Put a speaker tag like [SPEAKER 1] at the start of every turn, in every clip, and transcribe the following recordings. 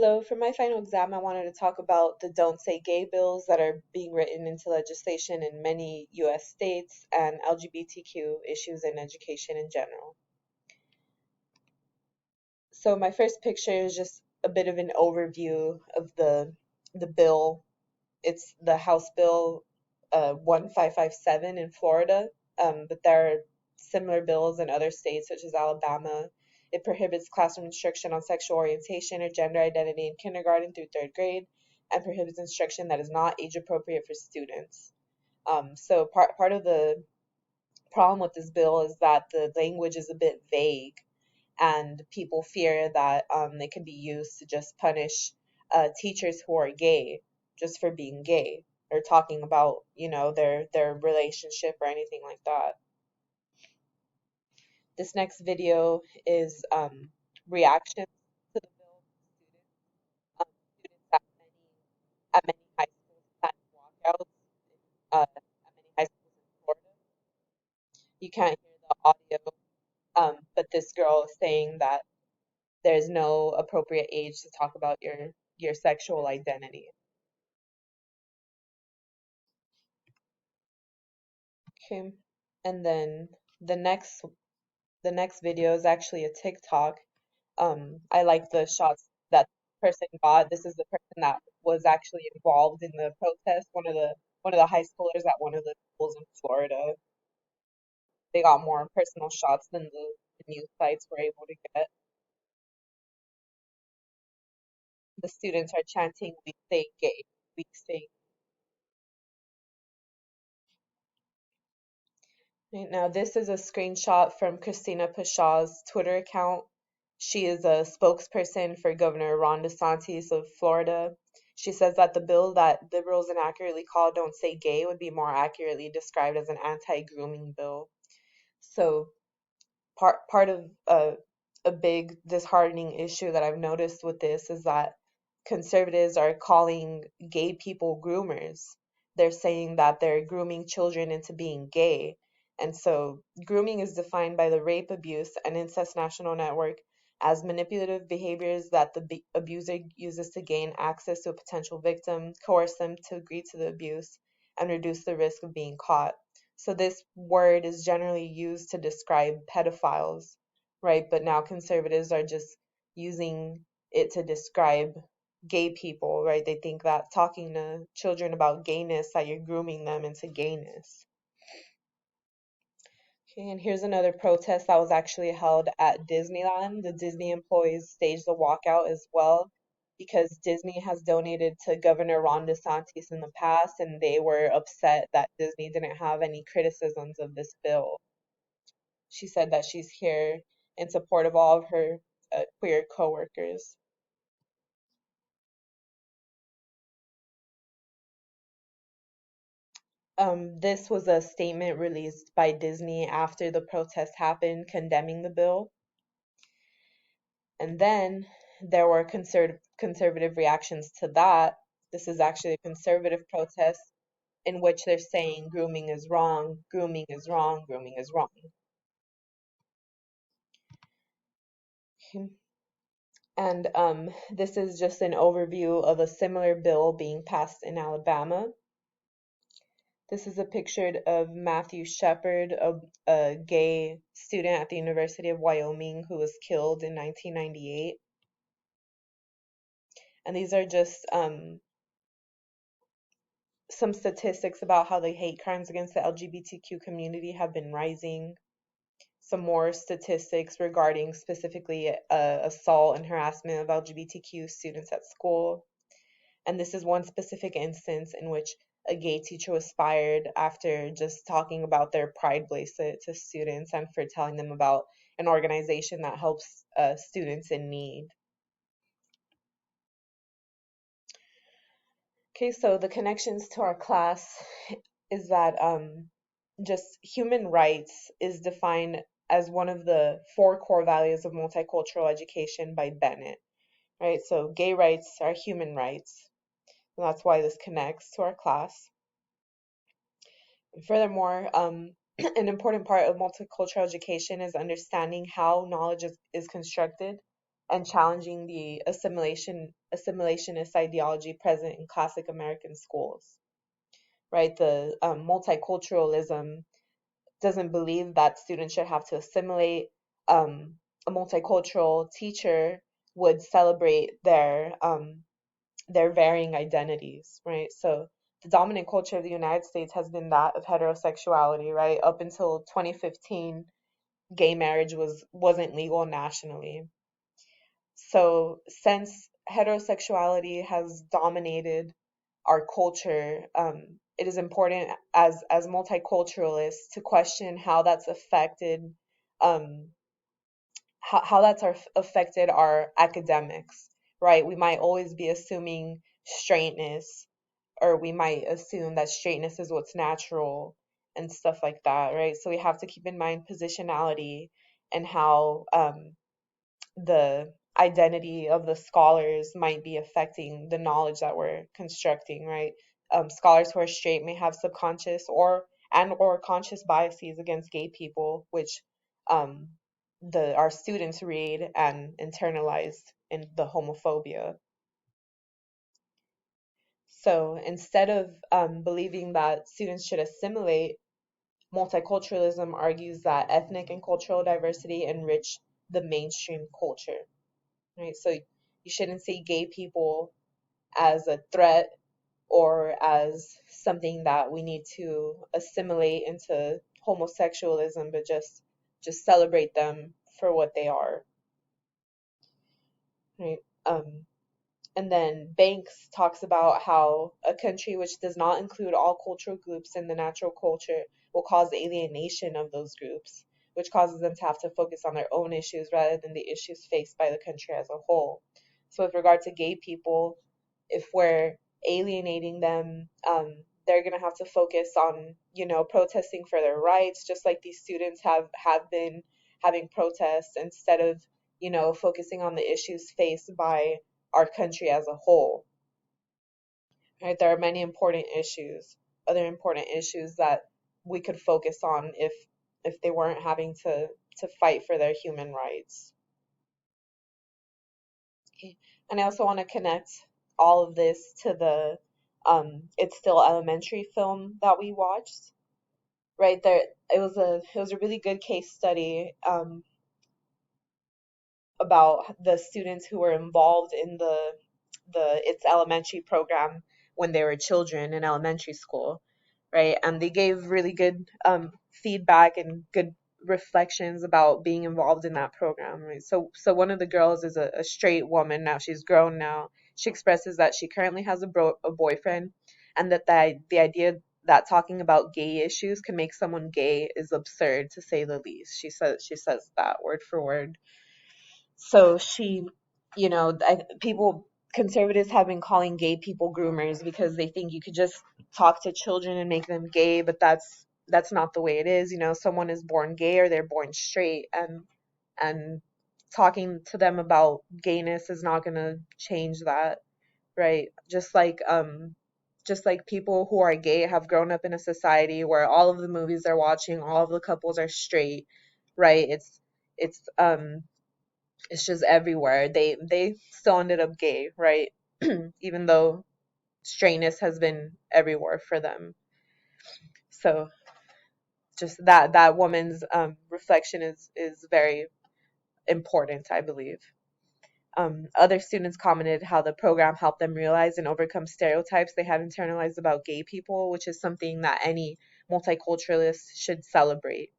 [SPEAKER 1] Hello, for my final exam, I wanted to talk about the Don't Say Gay bills that are being written into legislation in many US states and LGBTQ issues in education in general. So my first picture is just a bit of an overview of the bill. It's the House Bill 1557 in Florida, but there are similar bills in other states such as Alabama. It prohibits classroom instruction on sexual orientation or gender identity in kindergarten through third grade and prohibits instruction that is not age appropriate for students. So part of the problem with this bill is that the language is a bit vague and people fear that they can be used to just punish teachers who are gay just for being gay or talking about, their relationship or anything like that. This next video is reactions to the bill from students at many high schools planning walkouts at many high schools in Florida. You can't hear the audio, but this girl is saying that there's no appropriate age to talk about your sexual identity. Okay. And then the next the next video is actually a TikTok. I like the shots that person got. This is the person that was actually involved in the protest, one of the high schoolers at one of the schools in Florida. They got more personal shots than the news sites were able to get. The students are chanting, "We stay gay, we stay." Right now, this is a screenshot from Christina Pashaw's Twitter account. She is a spokesperson for Governor Ron DeSantis of Florida. She says that the bill that liberals inaccurately call Don't Say Gay would be more accurately described as an anti-grooming bill. So part of a big disheartening issue that I've noticed with this is that conservatives are calling gay people groomers. They're saying that they're grooming children into being gay. And so grooming is defined by the Rape, Abuse, and Incest National Network as manipulative behaviors that the abuser uses to gain access to a potential victim, coerce them to agree to the abuse, and reduce the risk of being caught. So this word is generally used to describe pedophiles, right? But now conservatives are just using it to describe gay people, right? They think that talking to children about gayness, that you're grooming them into gayness. Okay, and here's another protest that was actually held at Disneyland. The Disney employees staged a walkout as well because Disney has donated to Governor Ron DeSantis in the past, and they were upset that Disney didn't have any criticisms of this bill. She said that she's here in support of all of her queer coworkers. This was a statement released by Disney after the protest happened, condemning the bill. And then there were conservative reactions to that. This is actually a conservative protest in which they're saying grooming is wrong, grooming is wrong, grooming is wrong. And this is just an overview of a similar bill being passed in Alabama. This is a picture of Matthew Shepard, a gay student at the University of Wyoming who was killed in 1998. And these are just some statistics about how the hate crimes against the LGBTQ community have been rising. Some more statistics regarding specifically assault and harassment of LGBTQ students at school. And this is one specific instance in which a gay teacher was fired after just talking about their pride bracelet to students and for telling them about an organization that helps students in need. Okay, so the connections to our class is that just human rights is defined as one of the four core values of multicultural education by Bennett, right? So gay rights are human rights. And that's why this connects to our class. And furthermore, an important part of multicultural education is understanding how knowledge is constructed and challenging the assimilationist ideology present in classic American schools, right? The multiculturalism doesn't believe that students should have to assimilate. Um, a multicultural teacher would celebrate their varying identities, right? So the dominant culture of the United States has been that of heterosexuality, right? Up until 2015, gay marriage wasn't legal nationally. So since heterosexuality has dominated our culture, it is important as multiculturalists to question how that's affected um, how that's affected our academics, right? We might always be assuming straightness, or we might assume that straightness is what's natural and stuff like that, right? So we have to keep in mind positionality and how the identity of the scholars might be affecting the knowledge that we're constructing, right? Scholars who are straight may have subconscious or conscious biases against gay people, which um, the our students read and internalize in the homophobia. So instead of believing that students should assimilate, multiculturalism argues that ethnic and cultural diversity enrich the mainstream culture, right? So you shouldn't see gay people as a threat or as something that we need to assimilate into homosexualism, but just celebrate them for what they are, right? And then Banks talks about how a country which does not include all cultural groups in the natural culture will cause alienation of those groups, which causes them to have to focus on their own issues rather than the issues faced by the country as a whole. So, with regard to gay people, if we're alienating them, they're going to have to focus on, protesting for their rights, just like these students have been having protests instead of, focusing on the issues faced by our country as a whole. Right? There are many important issues, other important issues that we could focus on if they weren't having to fight for their human rights. Okay. And I also want to connect all of this to the It's Still Elementary film that we watched. Right there, it was a really good case study about the students who were involved in the It's Elementary program when they were children in elementary school, right? And they gave really good feedback and good reflections about being involved in that program, right? So one of the girls is a straight woman now. She's grown now. She expresses that she currently has a boyfriend, and that the idea that talking about gay issues can make someone gay is absurd, to say the least. She says that word for word. So people, conservatives have been calling gay people groomers because they think you could just talk to children and make them gay, but that's not the way it is. Someone is born gay or they're born straight, and talking to them about gayness is not going to change that, right? Just like people who are gay have grown up in a society where all of the movies they're watching, all of the couples are straight, right? It's just everywhere. They still ended up gay, right? Even though straightness has been everywhere for them. So just that woman's reflection is very important, I believe. Other students commented how the program helped them realize and overcome stereotypes they had internalized about gay people, which is something that any multiculturalist should celebrate.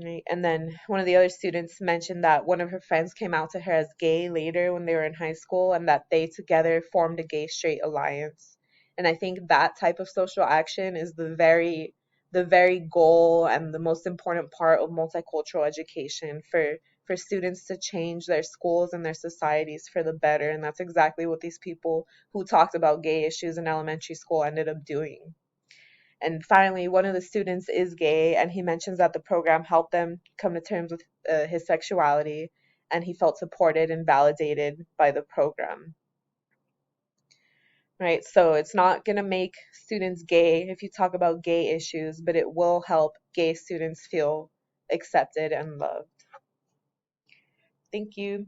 [SPEAKER 1] Right. And then one of the other students mentioned that one of her friends came out to her as gay later when they were in high school, and that they together formed a gay straight alliance. And I think that type of social action is the very goal and the most important part of multicultural education, for students to change their schools and their societies for the better. And that's exactly what these people who talked about gay issues in elementary school ended up doing. And finally, one of the students is gay, and he mentions that the program helped them come to terms with his sexuality, and he felt supported and validated by the program. Right? So it's not going to make students gay if you talk about gay issues, but it will help gay students feel accepted and loved. Thank you.